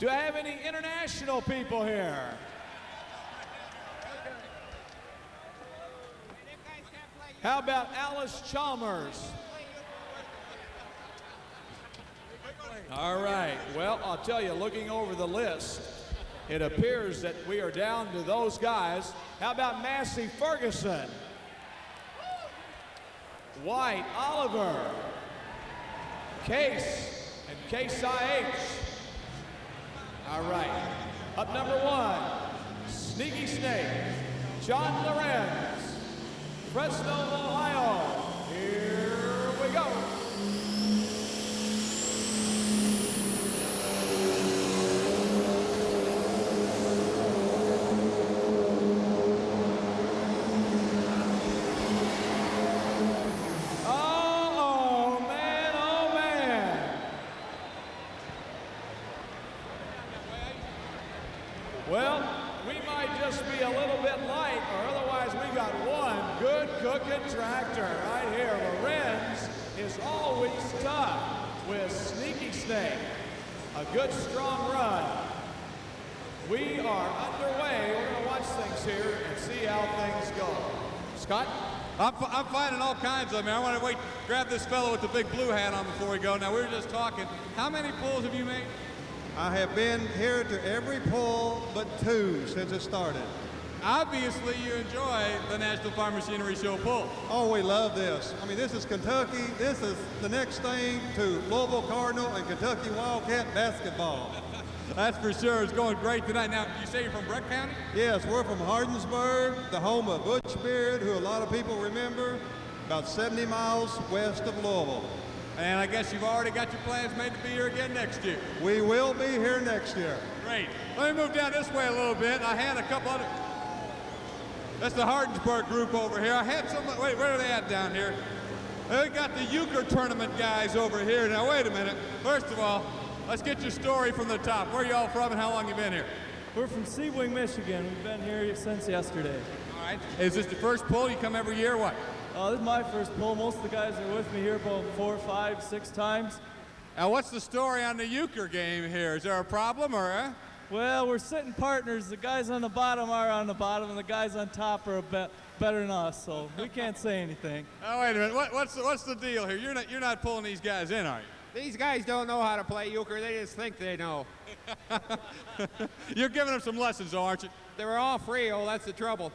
Do I have any international people here? How about Alice Chalmers? All right, well, I'll tell you, looking over the list, it appears that we are down to those guys. How about Massey Ferguson? White Oliver? Case and Case IH. All right, up number 1, Sneaky Snake, John Lorenz, Fresno, Ohio. Here we go. Oh, man, oh, man. Well, we might just be a little bit light, or otherwise we got one good cooking tractor right here. Lorenz is always tough with Sneaky Snake. A good strong run. We are underway. We're going to watch things here and see how things go. Scott? I'm finding all kinds of them. I want to grab this fellow with the big blue hat on before we go. Now, we were just talking. How many pulls have you made? I have been here to every pull but 2 since it started. Obviously, you enjoy the National Farm Machinery Show pull. Oh, we love this. I mean, this is Kentucky. This is the next thing to Louisville Cardinal and Kentucky Wildcat basketball. That's for sure. It's going great tonight. Now, you say you're from Breck County? Yes, we're from Hardinsburg, the home of Butch Beard, who a lot of people remember, about 70 miles west of Louisville. And I guess you've already got your plans made to be here again next year. We will be here next year. Great. Let me move down this way a little bit. I had a couple other... That's the Hardinsburg group over here. I had some... Wait, where are they at down here? They got the euchre tournament guys over here. Now, wait a minute. First of all, let's get your story from the top. Where are you all from and how long you been here? We're from Sebring, Michigan. We've been here since yesterday. All right. Is this the first pull? You come every year or what? This is my first pull. Most of the guys are with me here about 4, 5, 6 times. Now, what's the story on the euchre game here? Is there a problem or? Well, we're sitting partners. The guys on the bottom are on the bottom, and the guys on top are a bit better than us, so we can't say anything. Oh, wait a minute. What's the deal here? You're not pulling these guys in, are you? These guys don't know how to play euchre. They just think they know. You're giving them some lessons, though, aren't you? They're all free. Oh, that's the trouble.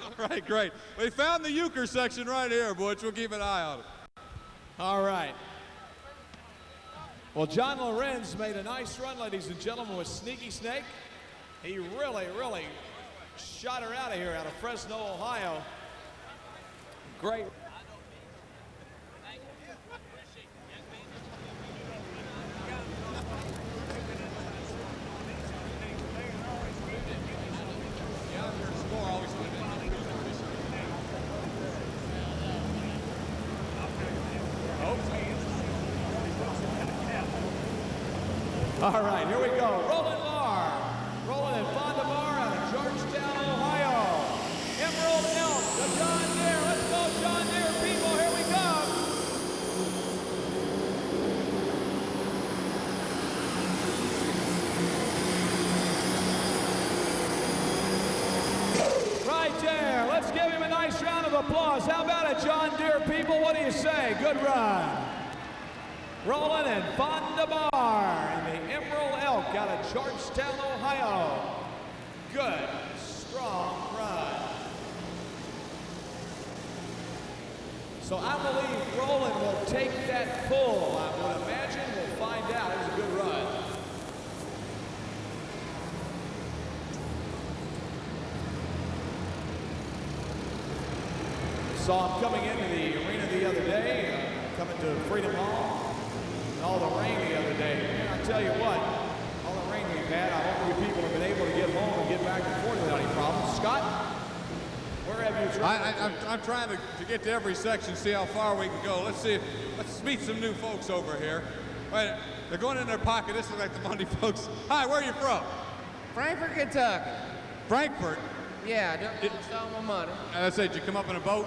All right, great. We found the euchre section right here, Butch. We'll keep an eye on it. All right. Well, John Lorenz made a nice run, ladies and gentlemen, with Sneaky Snake. He really, really shot her out of here, out of Fresno, Ohio. Great. All right, here we go. Roland Marr. Roland and Fonda Marr out of Georgetown, Ohio. Emerald Elk, the John Deere. Let's go, John Deere people. Here we go. Right there. Let's give him a nice round of applause. How about it, John Deere people? What do you say? Good run. Roland and Fonda Marr and the Emerald Elk out of Georgetown, Ohio. Good, strong run. So I believe Roland will take that pull. I would imagine we'll find out. It was a good run. Saw him coming into the arena the other day, coming to Freedom Hall. All the rain the other day. And I'll tell you what, all the rain we've had, I hope you people have been able to get home and get back and forth without any problems. Scott, where have you tried? I'm trying to get to every section, see how far we can go. Let's meet some new folks over here. Wait, they're going in their pocket. This is like the Monday folks. Hi, where are you from? Frankfort, Kentucky. Frankfort? Yeah, don't stole my money. Let's say, did you come up in a boat?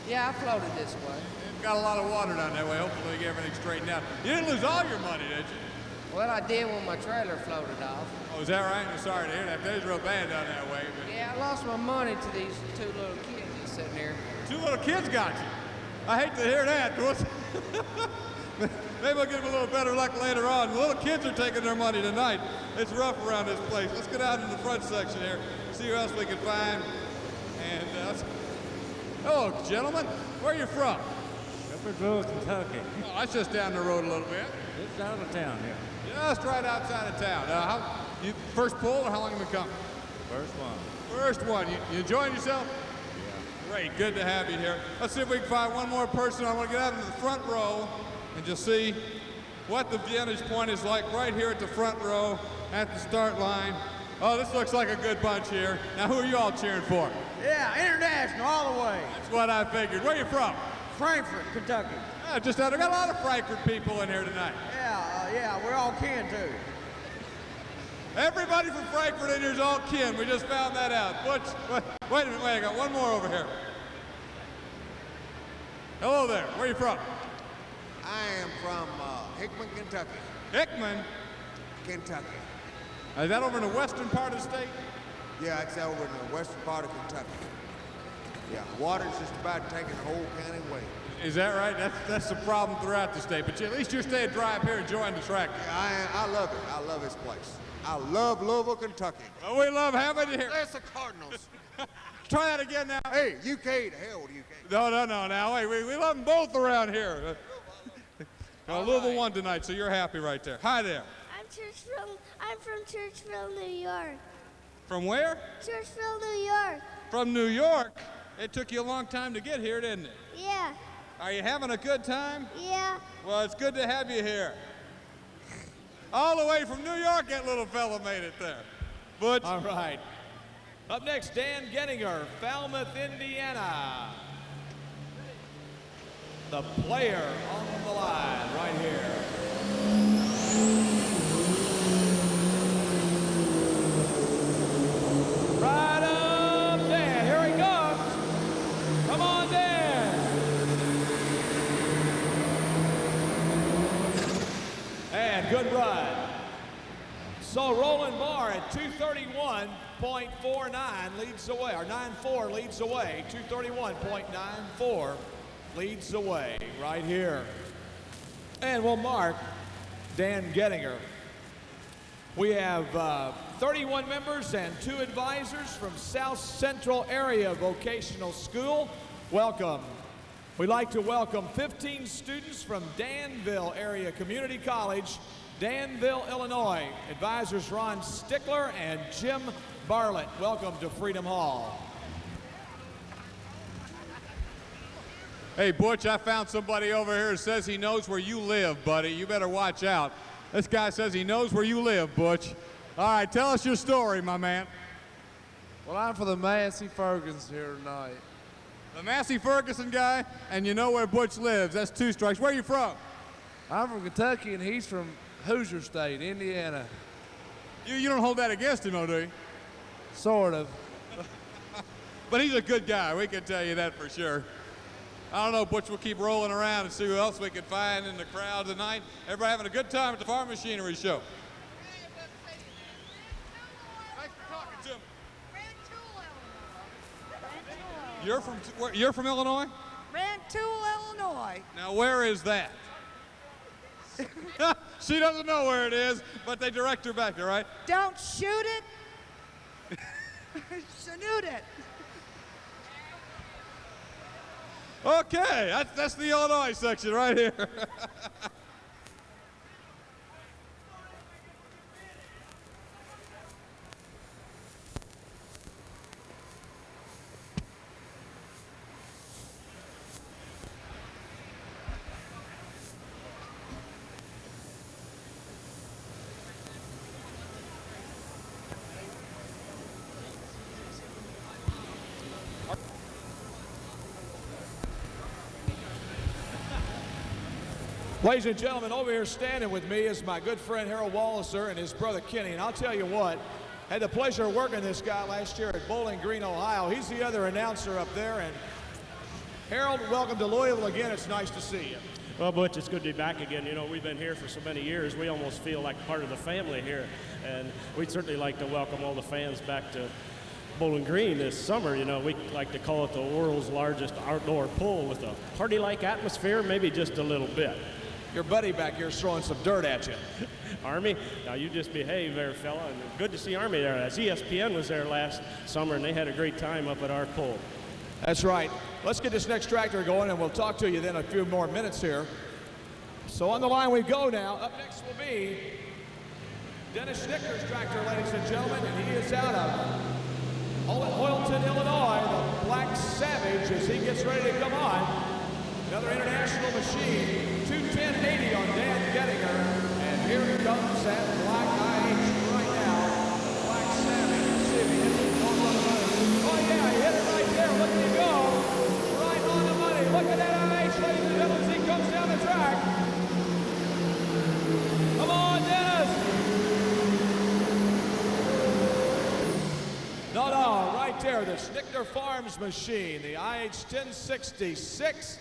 Yeah, I floated this way. Got a lot of water down that way. Hopefully we get everything straightened out. You didn't lose all your money, did you? Well, I did when my trailer floated off. Oh, is that right? I'm sorry to hear that. It's real bad down that way. But Yeah, I lost my money to these two little kids that's sitting here. two little kids got you. I hate to hear that. Maybe I'll give them a little better luck later on. The little kids are taking their money tonight. It's rough around this place. Let's get out in the front section here, see who else we can find. And hello, gentlemen. Where are you from? Upperville, Kentucky. Oh, that's just down the road a little bit. It's out of town here. Just right outside of town. You first pull, or how long have you been coming? First one. First one. You enjoying yourself? Yeah. Great. Good to have you here. Let's see if we can find one more person. I want to get out into the front row and just see what the vantage point is like right here at the front row at the start line. Oh, this looks like a good bunch here. Now, who are you all cheering for? Yeah, international all the way. That's what I figured. Where are you from? Frankfort, Kentucky. Just out. I got a lot of Frankfort people in here tonight. Yeah, we're all kin too. Everybody from Frankfort in here is all kin. We just found that out. Wait a minute. I got one more over here. Hello there. Where are you from? I am from Hickman, Kentucky. Hickman? Kentucky. Is that over in the western part of the state? Yeah, it's over in the western part of Kentucky. Yeah, water's just about taking the whole county away. Is that right? That's the problem throughout the state. But at least you're staying dry up here enjoying the track. Yeah, I love it. I love this place. I love Louisville, Kentucky. Well, we love having you here. There's the Cardinals. Try that again now. Hey, UK to hell with UK. No. Now, wait, we love them both around here. Louisville won tonight, so you're happy right there. Hi there. I'm from Churchville, New York. From where? Churchville, New York. From New York. It took you a long time to get here, didn't it? Yeah. Are you having a good time? Yeah. Well, it's good to have you here. All the way from New York, that little fella made it there. Butch. All right. Up next, Dan Gettinger, Falmouth, Indiana. The player on the line right here. Right up, Dan. Here he comes. Come on, Dan. And good run. So Roland Barr at 231.49 leads away, or 94 leads away. 231.94 leads away right here. And we'll mark Dan Gettinger. We have 31 members and 2 advisors from South Central Area Vocational School. Welcome. We'd like to welcome 15 students from Danville Area Community College, Danville, Illinois. Advisors Ron Stickler and Jim Bartlett. Welcome to Freedom Hall. Hey, Butch, I found somebody over here who says he knows where you live, buddy. You better watch out. This guy says he knows where you live, Butch. All right, tell us your story, my man. Well, I'm for the Massey Ferguson here tonight. The Massey Ferguson guy, and you know where Butch lives. That's 2 strikes. Where are you from? I'm from Kentucky, and he's from Hoosier State, Indiana. You don't hold that against him, though, do you? Sort of. But he's a good guy. We can tell you that for sure. I don't know, Butch, we'll keep rolling around and see who else we can find in the crowd tonight. Everybody having a good time at the Farm Machinery Show. Thanks for talking to me. You're from Illinois? Rantoul, Illinois. Now, where is that? She doesn't know where it is, but they direct her back there, right? Don't shoot it. Shoot it. Okay, that's the Illinois section right here. Ladies and gentlemen, over here standing with me is my good friend Harold Walliser and his brother Kenny. And I'll tell you what, had the pleasure of working this guy last year at Bowling Green, Ohio. He's the other announcer up there. And Harold, welcome to Louisville again. It's nice to see you. Well, Butch, it's good to be back again. You know, we've been here for so many years. We almost feel like part of the family here. And we'd certainly like to welcome all the fans back to Bowling Green this summer. You know, we like to call it the world's largest outdoor pool with a party-like atmosphere, maybe just a little bit. Your buddy back here is throwing some dirt at you. Army, now you just behave there, fella. And good to see Army there. As ESPN was there last summer, and they had a great time up at our pool. That's right. Let's get this next tractor going, and we'll talk to you then a few more minutes here. So on the line we go now. Up next will be Dennis Schnicker's tractor, ladies and gentlemen, and he is out of Hoyleton, Illinois, the Black Savage, as he gets ready to come on. Another international machine, 210-80 on Dan Gettinger, and here he comes that Black IH right now, the Black Savage. Let's see if he hits it. Oh yeah, he hit it right there. Look at him go. Right on the money. Look at that IH, ladies and gentlemen, as he comes down the track. Come on, Dennis. No, right there, the Schnicker Farms machine, the IH 1066,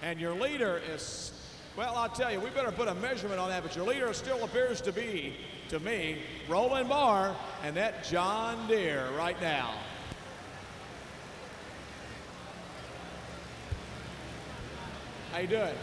and your leader is, well, I'll tell you, we better put a measurement on that, but your leader still appears to be, to me, Roland Barr, and that John Deere right now. How you doing?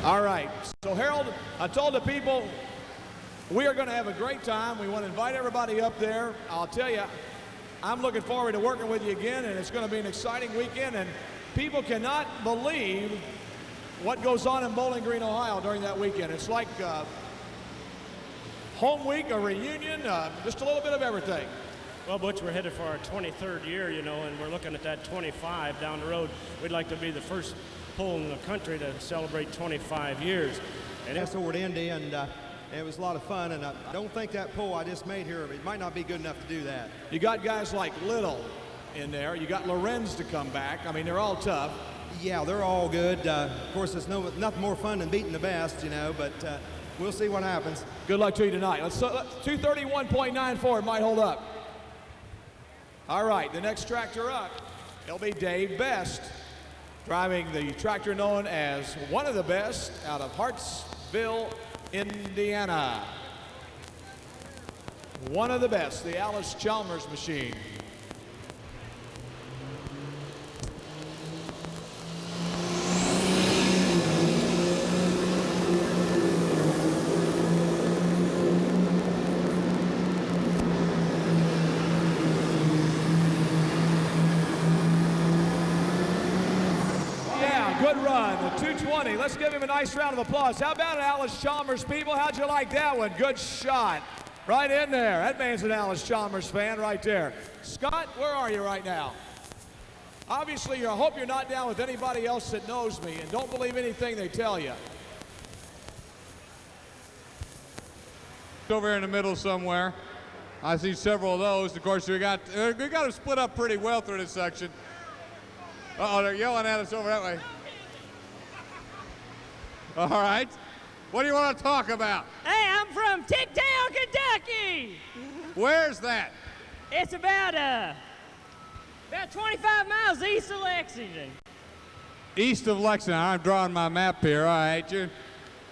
All right, so Harold, I told the people we are going to have a great time. We want to invite everybody up there. I'll tell you, I'm looking forward to working with you again, and it's going to be an exciting weekend, and people cannot believe what goes on in Bowling Green, Ohio during that weekend. It's like home week, a reunion, just a little bit of everything. Well, Butch, we're headed for our 23rd year, you know, and we're looking at that 25 down the road. We'd like to be the first pool in the country to celebrate 25 years. And that's over at Indy, and it was a lot of fun, and I don't think that pool I just made here, it might not be good enough to do that. You got guys like Little in there. You got Lorenz to come back. I mean, they're all tough. Yeah, they're all good. Of course, it's nothing more fun than beating the best, you know, but we'll see what happens. Good luck to you tonight. Let's 231.94 might hold up. All right, the next tractor up, it'll be Dave Best, driving the tractor known as one of the best out of Hartsville, Indiana. One of the best, the Alice Chalmers machine. Good run, the 220. Let's give him a nice round of applause. How about it, Alice Chalmers, people? How'd you like that one? Good shot. Right in there. That man's an Alice Chalmers fan right there. Scott, where are you right now? Obviously, I hope you're not down with anybody else that knows me, and don't believe anything they tell you. Over here in the middle somewhere. I see several of those. Of course, we got them split up pretty well through this section. Uh-oh, they're yelling at us over that way. All right. What do you want to talk about? Hey, I'm from Ticktown, Kentucky. Where's that? It's about 25 miles east of Lexington. East of Lexington. I'm drawing my map here. All right, you're in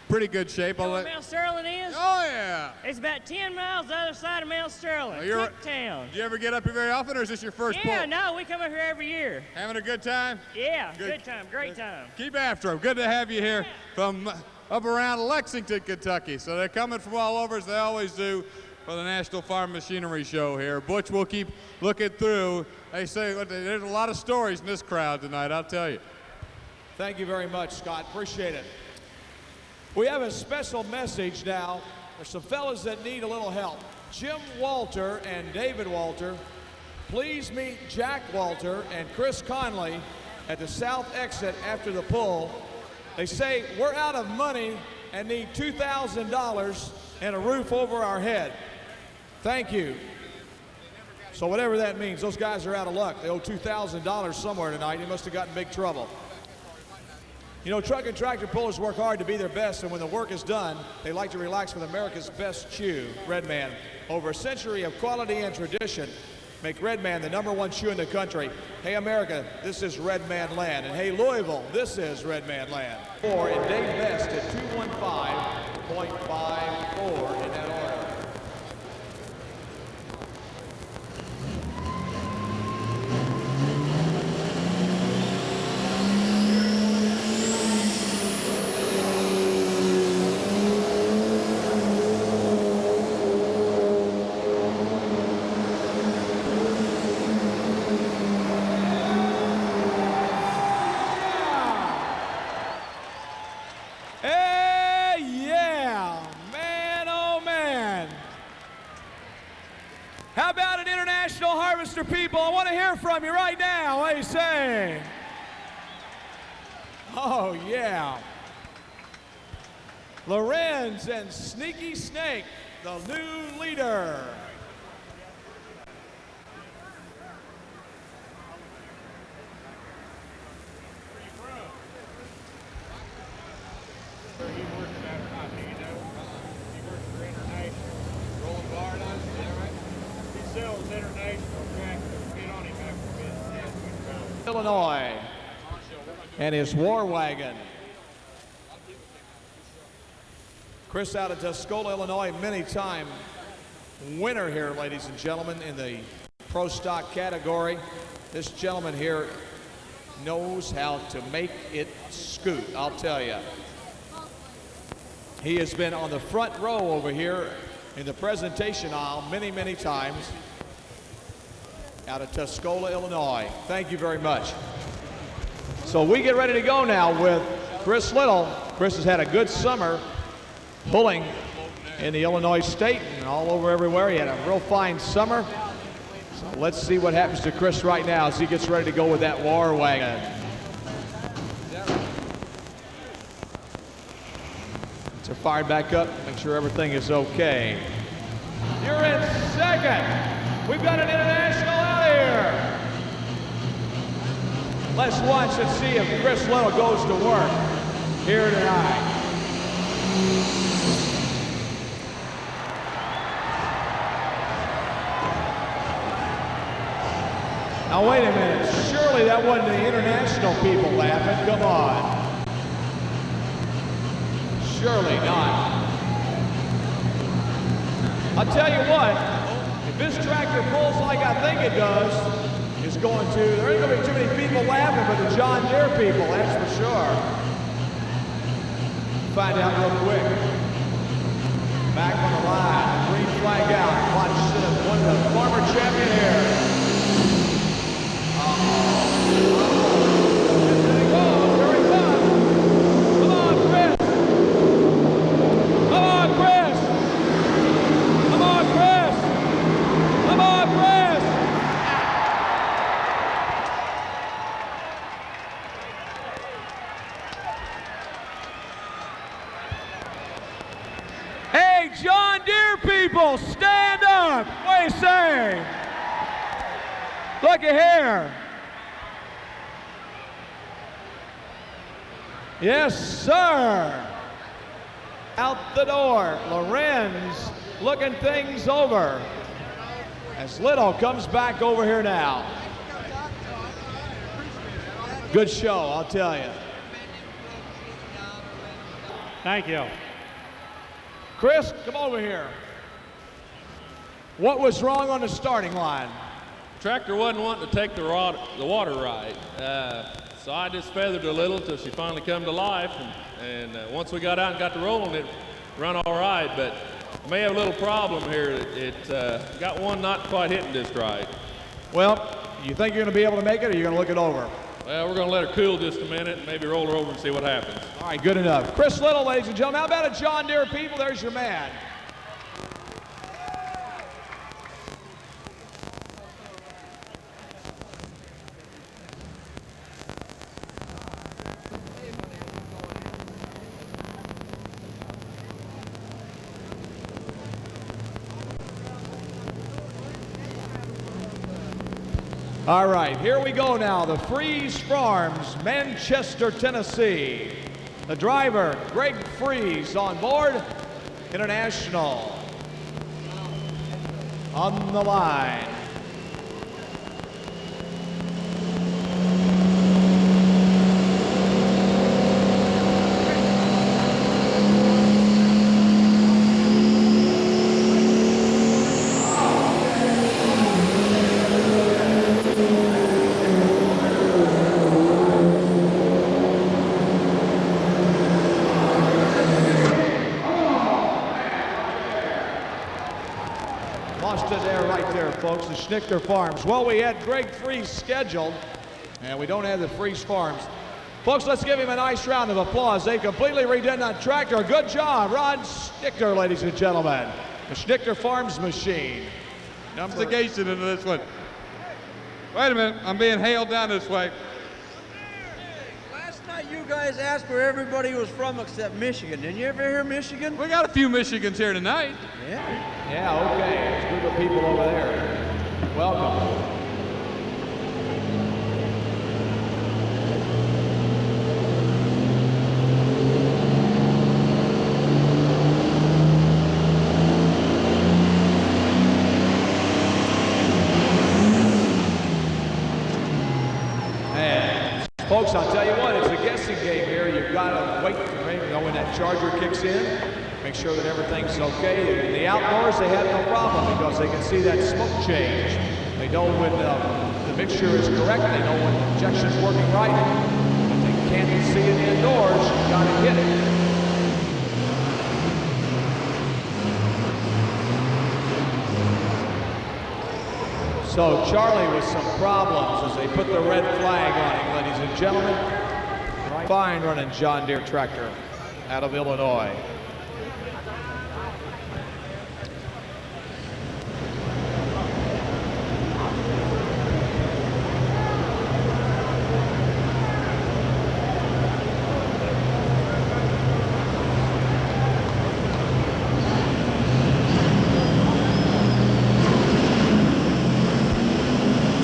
pretty good shape. You know where Mount Sterling is? Oh, yeah. It's about 10 miles the other side of Mount Sterling, Ticktown. Do you ever get up here very often, or is this your first pull? Yeah, no, we come up here every year. Having a good time? Yeah, good time, great time. Keep after them. Good to have you here from up around Lexington, Kentucky. So they're coming from all over, as they always do, for the National Farm Machinery Show here. Butch will keep looking through. They say there's a lot of stories in this crowd tonight, I'll tell you. Thank you very much, Scott. Appreciate it. We have a special message now. There's some fellas that need a little help. Jim Walter and David Walter, please meet Jack Walter and Chris Conley at the south exit after the pull. They say we're out of money and need $2,000 and a roof over our head. Thank you. So whatever that means, those guys are out of luck. They owe $2,000 somewhere tonight. They must have gotten in big trouble. You know, truck and tractor pullers work hard to be their best, and when the work is done, they like to relax with America's best chew, Red Man. Over a century of quality and tradition make Red Man the #1 chew in the country. Hey, America, this is Red Man land. And hey, Louisville, this is Red Man land. Or in Dave Best at 215.54 in that order. How about an International Harvester people? I want to hear from you right now. What do you say? Oh, yeah. Lorenz and Sneaky Snake, the new leader. Illinois and his war wagon. Chris out of Tuscola, Illinois, many-time winner here, ladies and gentlemen, in the pro stock category. This gentleman here knows how to make it scoot, I'll tell you. He has been on the front row over here in the presentation aisle many, many times. Out of Tuscola, Illinois. Thank you very much. So we get ready to go now with Chris Little. Chris has had a good summer pulling in the Illinois state and all over everywhere. He had a real fine summer. So let's see what happens to Chris right now as he gets ready to go with that war wagon. So fire back up, make sure everything is okay. You're in second. We've got an international out here. Let's watch and see if Chris Little goes to work here tonight. Now wait a minute, surely that wasn't the international people laughing, come on. Surely not. I'll tell you what, if this tractor pulls like I think it does, it's going to, there ain't going to be too many people laughing but the John Deere people, that's for sure. Find out real quick. Back on the line, green flag out. Watch one of the former champion here. There he goes, here he comes. Come on, Chris. Come on, Chris. Come on, Chris. Come on, Chris! Hey, John Deere people, stand up! What do you say? Look at here. Yes, sir. Out the door, Lorenz looking things over. As Little comes back over here now. Good show, I'll tell you. Thank you. Chris, come over here. What was wrong on the starting line? Tractor wasn't wanting to take the water right. So I just feathered a little until she finally come to life. And once we got out and got to rolling, it run all right. But may have a little problem here. It got one not quite hitting just right. Well, you think you're going to be able to make it, or you're going to look it over? Well, we're going to let her cool just a minute and maybe roll her over and see what happens. All right, good enough. Chris Little, ladies and gentlemen. How about a John Deere people? There's your man. All right, here we go now. The Freeze Farms, Manchester, Tennessee. The driver, Greg Freeze, on board. International on the line. Lost it there, right there, folks, the Schnichter Farms. Well, we had Greg Freeze scheduled, and we don't have the Freeze Farms. Folks, let's give him a nice round of applause. They completely redid that tractor. Good job, Rod Schnichter, ladies and gentlemen. The Schnichter Farms machine. Investigation into this one. Wait a minute, I'm being hailed down this way. Last night you guys asked where everybody was from except Michigan. Didn't you ever hear Michigan? We got a few Michigans here tonight. Yeah. Yeah, okay. There's a group of people over there. Welcome. And folks, I'll tell you what, it's a guessing game here. You've got to wait, when that charger kicks in. Make sure that everything's okay. In the outdoors, they have no problem because they can see that smoke change. They know when the mixture is correct. They know when the injection's working right. But they can't see it indoors. You gotta hit it. So Charlie with some problems as they put the red flag on him, ladies and gentlemen. Fine running John Deere tractor out of Illinois.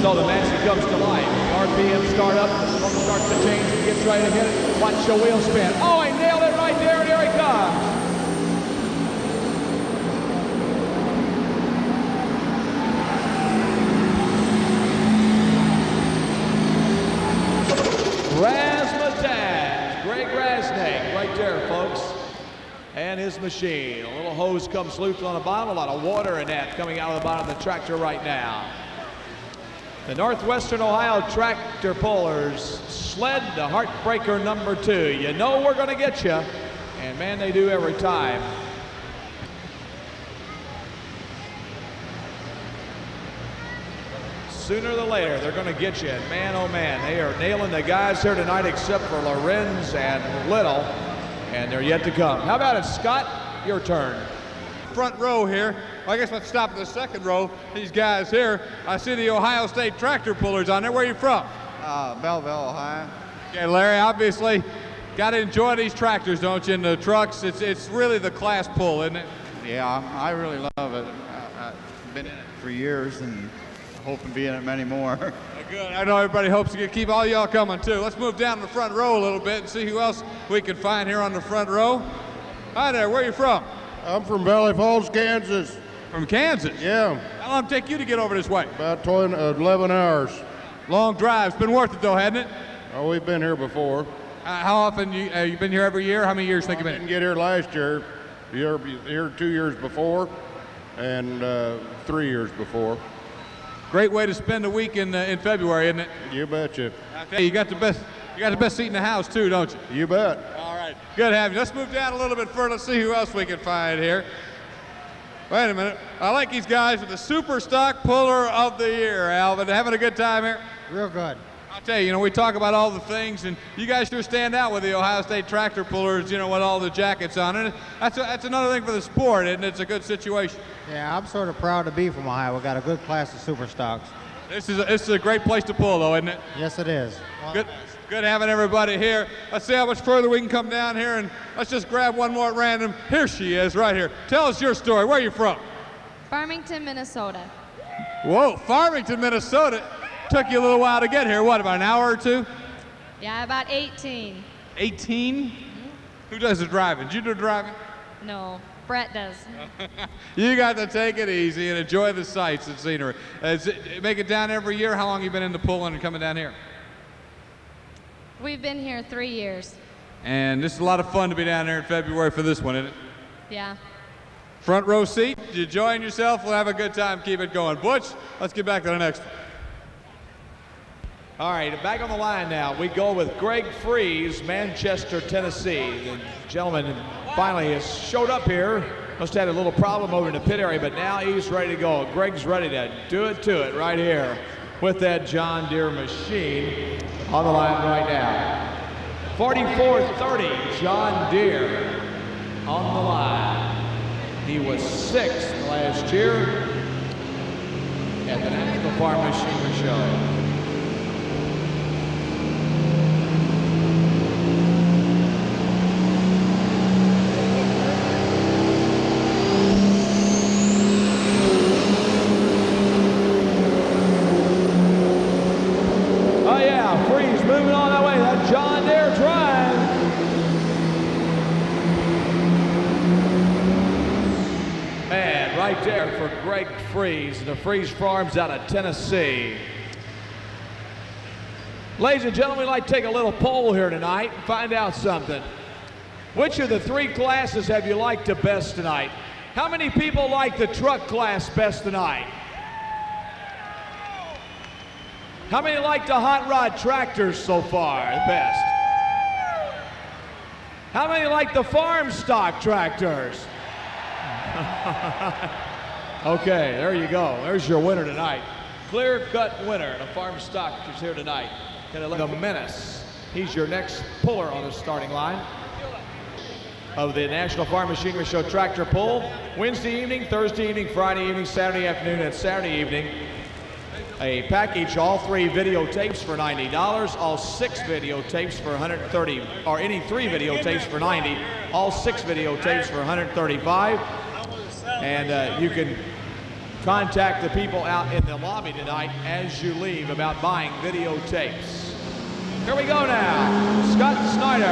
So the Massey comes to life. The RPM start up, the smoke starts to change, he gets ready to hit it. Watch the wheel spin. Oh, he nailed it right there, and here he comes. Razmataz, Greg Rasnick, right there, folks. And his machine. A little hose comes loose on the bottom, a lot of water in that coming out of the bottom of the tractor right now. The Northwestern Ohio Tractor Pullers sled the Heartbreaker number 2. You know we're going to get you, and man, they do every time. Sooner than later, they're going to get you, and man, oh man, they are nailing the guys here tonight except for Lorenz and Little, and they're yet to come. How about it, Scott? Your turn. Front row here. I guess let's stop at the second row. These guys here. I see the Ohio State Tractor Pullers on there. Where are you from? Belleville, Ohio. Okay, Larry, obviously got to enjoy these tractors, don't you, in the trucks? It's really the class pull, isn't it? Yeah, I really love it. I've been in it for years and hope to be in it many more. Good. I know everybody hopes to keep all y'all coming, too. Let's move down to the front row a little bit and see who else we can find here on the front row. Hi there. Where are you from? I'm from Valley Falls, Kansas. From Kansas? Yeah. How long did it take you to get over this way? About 11 hours. Long drive. It's been worth it, though, hasn't it? Oh, we've been here before. How often? You've been here every year? How many years think you've been? I didn't get here last year. Here 2 years before, and 3 years before. Great way to spend a week in February, isn't it? You betcha. Okay, you got the best seat in the house too, don't you? You bet. All right, good having you. Let's move down a little bit further. Let's see who else we can find here. Wait a minute. I like these guys with the Super Stock Puller of the Year, Alvin. Having a good time here? Real good. I'll tell you, we talk about all the things, and you guys sure stand out with the Ohio State Tractor Pullers, with all the jackets on. And that's another thing for the sport, and it's a good situation. Yeah, I'm sort of proud to be from Ohio. We got a good class of super stocks. This is a great place to pull, though, isn't it? Yes, it is. Good having everybody here. Let's see how much further we can come down here, and let's just grab one more at random. Here she is, right here. Tell us your story. Where are you from? Farmington, Minnesota. Whoa, Farmington, Minnesota. Took you a little while to get here. What, about an hour or two? Yeah, about 18. 18? Who does the driving? Did you do the driving? No, Brett does. You got to take it easy and enjoy the sights and scenery. Make it down every year? How long you been into pulling and coming down here? We've been here 3 years. And this is a lot of fun to be down there in February for this one, isn't it? Yeah. Front row seat, you enjoying yourself? We'll have a good time, keep it going. Butch, let's get back to the next one. All right, back on the line now. We go with Greg Freeze, Manchester, Tennessee. The gentleman finally has showed up here. Must have had a little problem over in the pit area, but now he's ready to go. Greg's ready to do it to it right here with that John Deere machine on the line right now. 4430, John Deere on the line. He was 6th last year at the National Farm Machinery Show. Oh yeah, Freeze moving on that way. That John Deere drive. Man, right there for Greg Freeze, the Freeze Farms out of Tennessee. Ladies and gentlemen, we'd like to take a little poll here tonight and find out something. Which of the 3 classes have you liked the best tonight? How many people like the truck class best tonight? How many like the hot rod tractors so far the best? How many like the farm stock tractors? Okay, there you go. There's your winner tonight. Clear-cut winner. The farm stock is here tonight. The Menace. He's your next puller on the starting line of the National Farm Machinery Show tractor pull. Wednesday evening, Thursday evening, Friday evening, Saturday afternoon, and Saturday evening. A package, all 3 videotapes for $90, all 6 videotapes for $130, or any 3 videotapes for $90, all 6 videotapes for $135. And you can contact the people out in the lobby tonight as you leave about buying videotapes. Here we go now. Scott Snyder,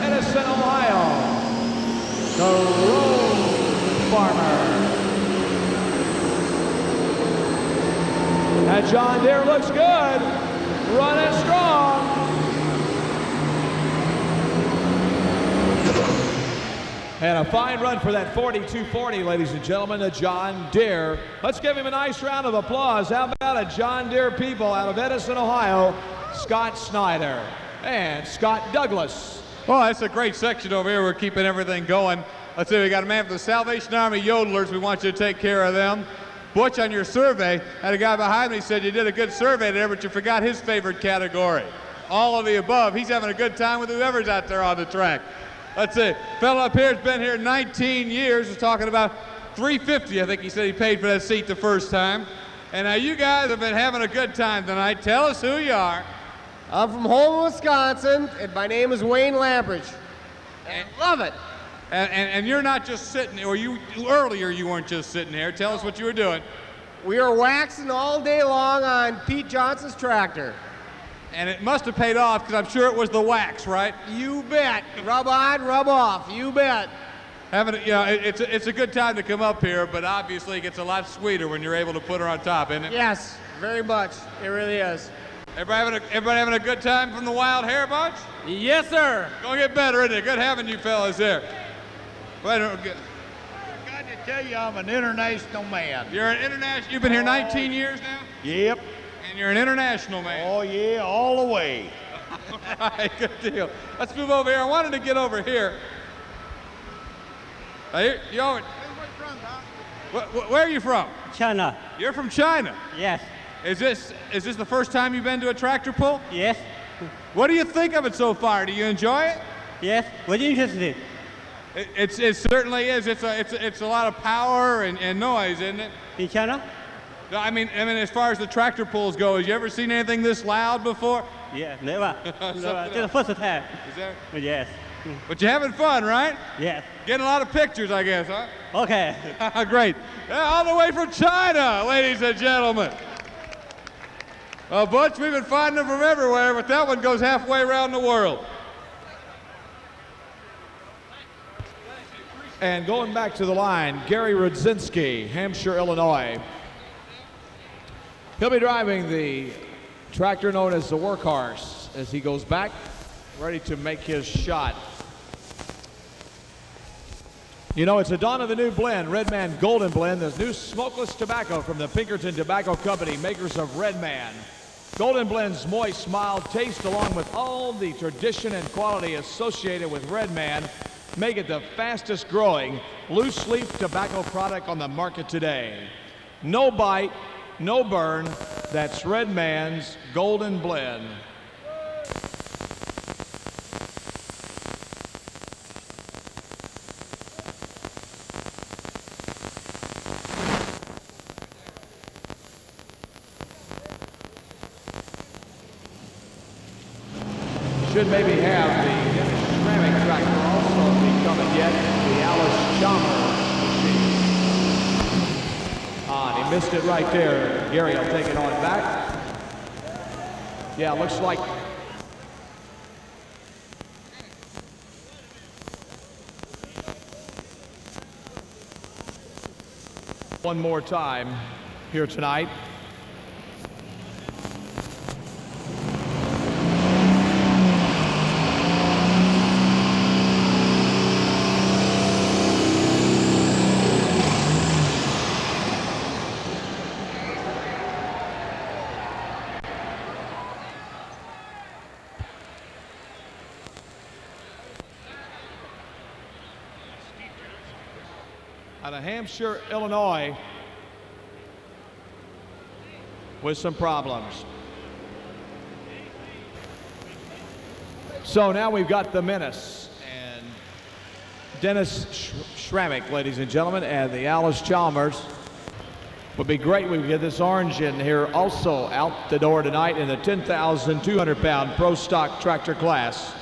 Edison, Ohio. The Road Farmer. That John Deere looks good, running strong. And a fine run for that 4240, ladies and gentlemen, the John Deere. Let's give him a nice round of applause. How about a John Deere people out of Edison, Ohio, Scott Snyder and Scott Douglas. Well, that's a great section over here. We're keeping everything going. Let's see, we got a man from the Salvation Army Yodelers. We want you to take care of them. Butch, on your survey, had a guy behind me said you did a good survey there, but you forgot his favorite category. All of the above. He's having a good time with whoever's out there on the track. Let's see. Fellow up here has been here 19 years. He's talking about $350. I think he said he paid for that seat the first time. And now you guys have been having a good time tonight. Tell us who you are. I'm from Holman, Wisconsin, and my name is Wayne Lambridge. And I love it. And you're not just sitting there, or earlier you weren't just sitting there. Tell us what you were doing. We were waxing all day long on Pete Johnson's tractor. And it must have paid off, because I'm sure it was the wax, right? You bet. Rub on, rub off. You bet. It's a good time to come up here, but obviously it gets a lot sweeter when you're able to put her on top, isn't it? Yes, very much. It really is. Everybody having a good time from the Wild Hair Bunch? Yes, sir. Gonna get better, isn't it? Good having you fellas there. Got to tell you, I'm an international man. You're an international. You've been here 19 years now? Yep. And you're an international man. Oh, yeah, all the way. All right, good deal. Let's move over here. I wanted to get over here. Where are you from? China. You're from China? Yes. Is this the first time you've been to a tractor pull? Yes. What do you think of it so far? Do you enjoy it? Yes. Very interesting. It certainly is. It's a lot of power and noise, isn't it? In China? No, I mean, as far as the tractor pulls go, have you ever seen anything this loud before? Yeah, never. It's the first time. Is there? Yes. But you're having fun, right? Yes. Getting a lot of pictures, I guess, huh? Okay. Great. All the way from China, ladies and gentlemen. Butch, we've been finding them from everywhere, but that one goes halfway around the world. And going back to the line, Gary Rudzinski, Hampshire, Illinois. He'll be driving the tractor known as the Workhorse as he goes back, ready to make his shot. You know, it's the dawn of the new blend, Redman Golden Blend, the new smokeless tobacco from the Pinkerton Tobacco Company, makers of Redman. Golden Blend's moist, mild taste, along with all the tradition and quality associated with Redman, make it the fastest growing loose leaf tobacco product on the market today. No bite, no burn, that's Redman's Golden Blend. Should maybe have the ceramic tractor also be coming yet, the Alice Chalmers machine. And he missed it right there. Gary will take it on back. Yeah, looks like one more time here tonight. Out of Hampshire, Illinois, with some problems. So now we've got the Menace and Dennis Schrammick, ladies and gentlemen, and the Alice Chalmers. Would be great we could get this orange in here also out the door tonight in the 10,200 pound pro stock tractor class.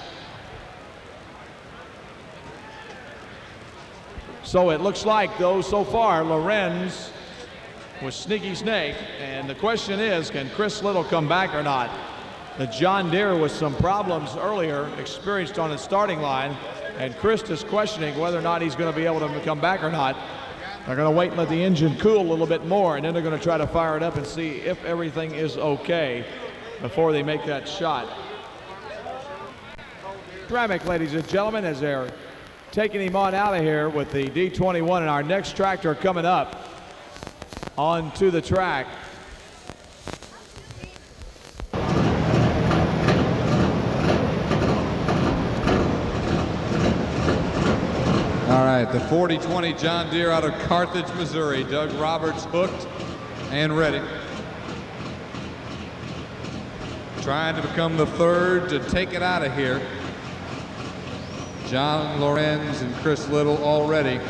So it looks like, though, so far, Lorenz was Sneaky Snake. And the question is, can Chris Little come back or not? The John Deere with some problems earlier experienced on his starting line. And Chris is questioning whether or not he's going to be able to come back or not. They're going to wait and let the engine cool a little bit more, and then they're going to try to fire it up and see if everything is okay before they make that shot. Dramic, ladies and gentlemen, as they're taking him on out of here with the D21, and our next tractor coming up onto the track. All right, the 4020 John Deere out of Carthage, Missouri. Doug Roberts hooked and ready. Trying to become the third to take it out of here. John Lorenz and Chris Little already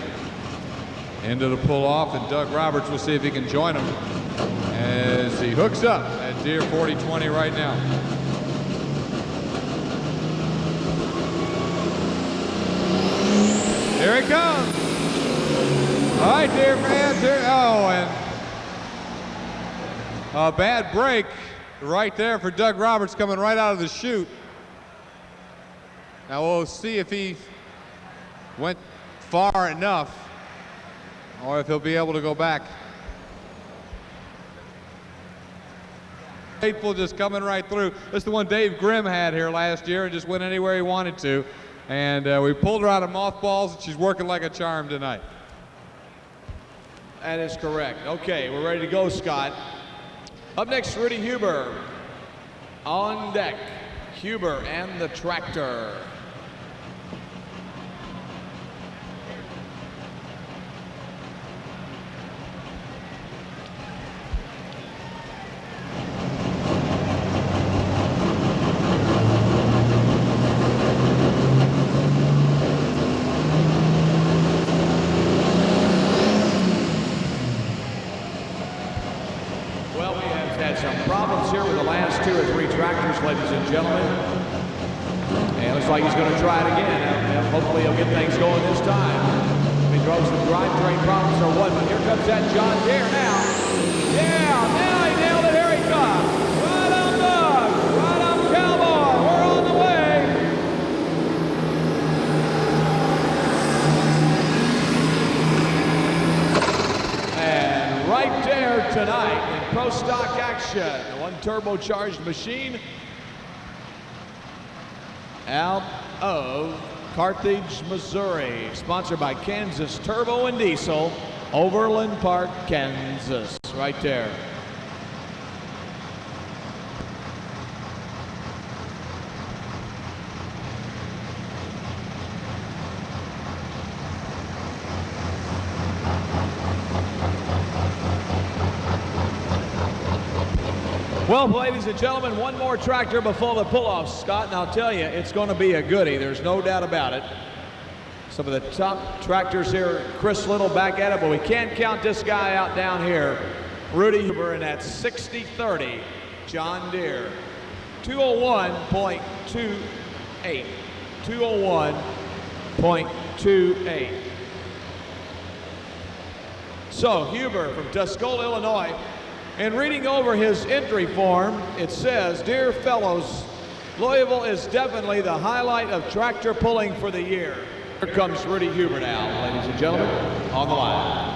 into the pull-off, and Doug Roberts will see if he can join him as he hooks up at Deere 4020 right now. Here he comes. All right, Deere fans. Oh, and a bad break right there for Doug Roberts coming right out of the chute. Now we'll see if he went far enough or if he'll be able to go back. Faithful just coming right through. This is the one Dave Grimm had here last year and just went anywhere he wanted to. And we pulled her out of mothballs, and she's working like a charm tonight. That is correct. Okay, we're ready to go, Scott. Up next, Rudy Huber. On deck, Huber and the tractor. Ladies and gentlemen, and it looks like he's going to try it again. Hopefully he'll get things going this time. If he throws some drivetrain problems or what, but here comes that John Deere now. Yeah, now he nailed it. Here he comes. Right right there tonight in pro stock action. One turbocharged machine out of Carthage, Missouri, sponsored by Kansas Turbo and Diesel, Overland Park, Kansas, right there. Well, ladies and gentlemen, one more tractor before the pull-off, Scott, and I'll tell you, it's going to be a goodie. There's no doubt about it. Some of the top tractors here, Chris Little back at it, but we can't count this guy out down here. Rudy Huber in that 60-30 John Deere. 201.28. 201.28. So, Huber from Tuscola, Illinois. And reading over his entry form, it says, "Dear fellows, Louisville is definitely the highlight of tractor pulling for the year." Here comes Rudy Huber now, ladies and gentlemen, on the line.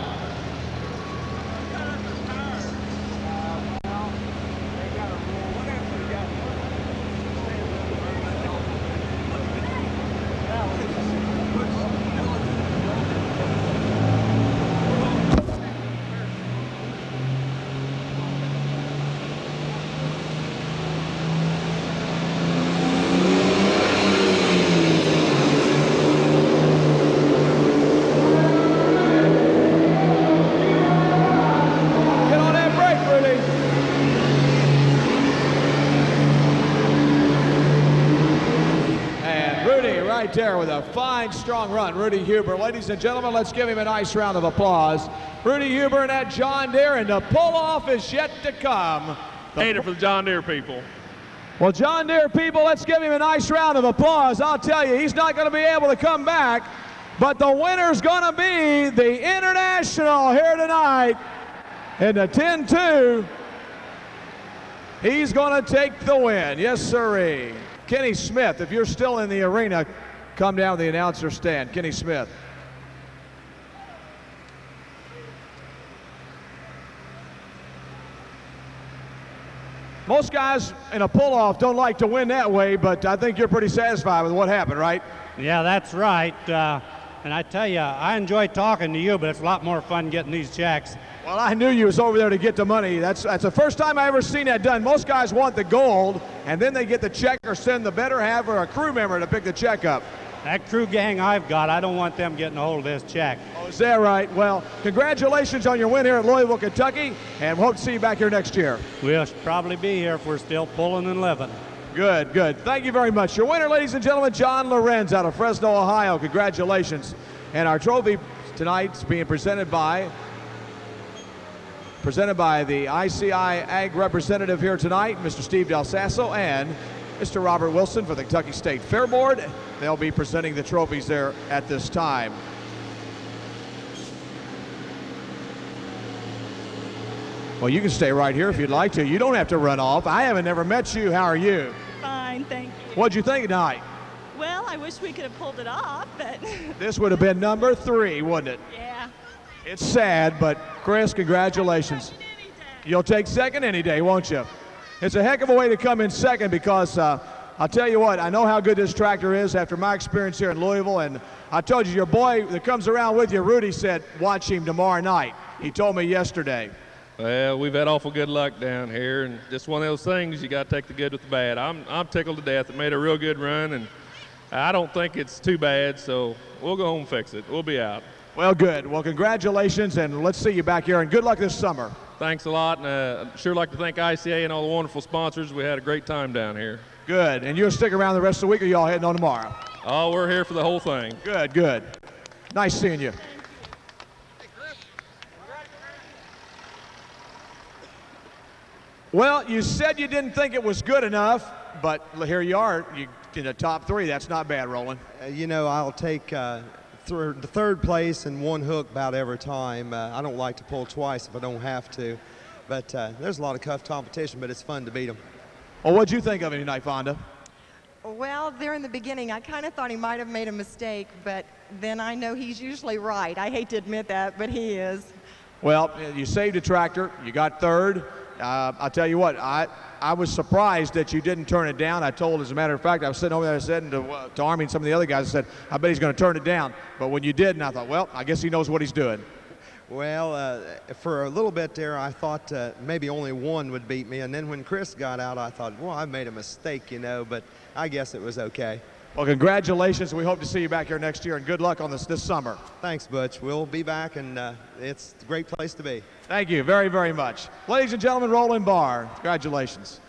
There with a fine, strong run, Rudy Huber. Ladies and gentlemen, let's give him a nice round of applause. Rudy Huber and that John Deere, and the pull-off is yet to come. Hater for the John Deere people. Well, John Deere people, let's give him a nice round of applause. I'll tell you, he's not going to be able to come back, but the winner's going to be the International here tonight in the 10-2. He's going to take the win. Yes, sirree. Kenny Smith, if you're still in the arena, come down to the announcer stand. Kenny Smith. Most guys in a pull-off don't like to win that way, but I think you're pretty satisfied with what happened, right? Yeah, that's right. And I tell you, I enjoy talking to you, but it's a lot more fun getting these checks. Well, I knew you was over there to get the money. That's the first time I ever seen that done. Most guys want the gold, and then they get the check or send the better half or a crew member to pick the check up. That crew gang I've got, I don't want them getting a hold of this check. Oh, is that right? Well, congratulations on your win here at Louisville, Kentucky, and hope to see you back here next year. We'll probably be here if we're still pulling and living. Good, good. Thank you very much. Your winner, ladies and gentlemen, John Lorenz out of Fresno, Ohio. Congratulations. And our trophy tonight's being presented by the ICI Ag representative here tonight, Mr. Steve Del Sasso, and Mr. Robert Wilson for the Kentucky State Fair Board. They'll be presenting the trophies there at this time. Well, you can stay right here if you'd like to. You don't have to run off. I haven't ever met you. How are you? Fine, thank you. What'd you think tonight? Well, I wish we could have pulled it off, but... This would have been number 3, wouldn't it? Yeah. It's sad, but Chris, congratulations. You'll take second any day, won't you? It's a heck of a way to come in second because I'll tell you what, I know how good this tractor is after my experience here in Louisville, and I told you, your boy that comes around with you, Rudy, said watch him tomorrow night. He told me yesterday. Well, we've had awful good luck down here, and just one of those things, you got to take the good with the bad. I'm tickled to death. It made a real good run, and I don't think it's too bad, so we'll go home and fix it. We'll be out. Well, good. Well, congratulations, and let's see you back here, and good luck this summer. Thanks a lot, and I'd sure like to thank ICA and all the wonderful sponsors. We had a great time down here. Good. And you'll stick around the rest of the week, or y'all heading on tomorrow? Oh, we're here for the whole thing. Good, good. Nice seeing you. Well, you said you didn't think it was good enough, but here you are. You in the top 3. That's not bad, Roland. You know, I'll take the third place and one hook about every time. I don't like to pull twice if I don't have to. But there's a lot of tough competition, but it's fun to beat them. Well, what'd you think of it tonight, Fonda? Well, there in the beginning, I kind of thought he might have made a mistake, but then I know he's usually right. I hate to admit that, but he is. Well, you saved a tractor. You got third. I'll tell you what, I was surprised that you didn't turn it down. I told, as a matter of fact, I was sitting over there saying to Army and some of the other guys, I said, I bet he's going to turn it down. But when you did, and I thought, well, I guess he knows what he's doing. Well, for a little bit there, I thought maybe only one would beat me. And then when Chris got out, I thought, well, I made a mistake, you know, but I guess it was okay. Well, congratulations. We hope to see you back here next year, and good luck on this summer. Thanks, Butch. We'll be back, and it's a great place to be. Thank you very, very much. Ladies and gentlemen, Roland Barr, congratulations.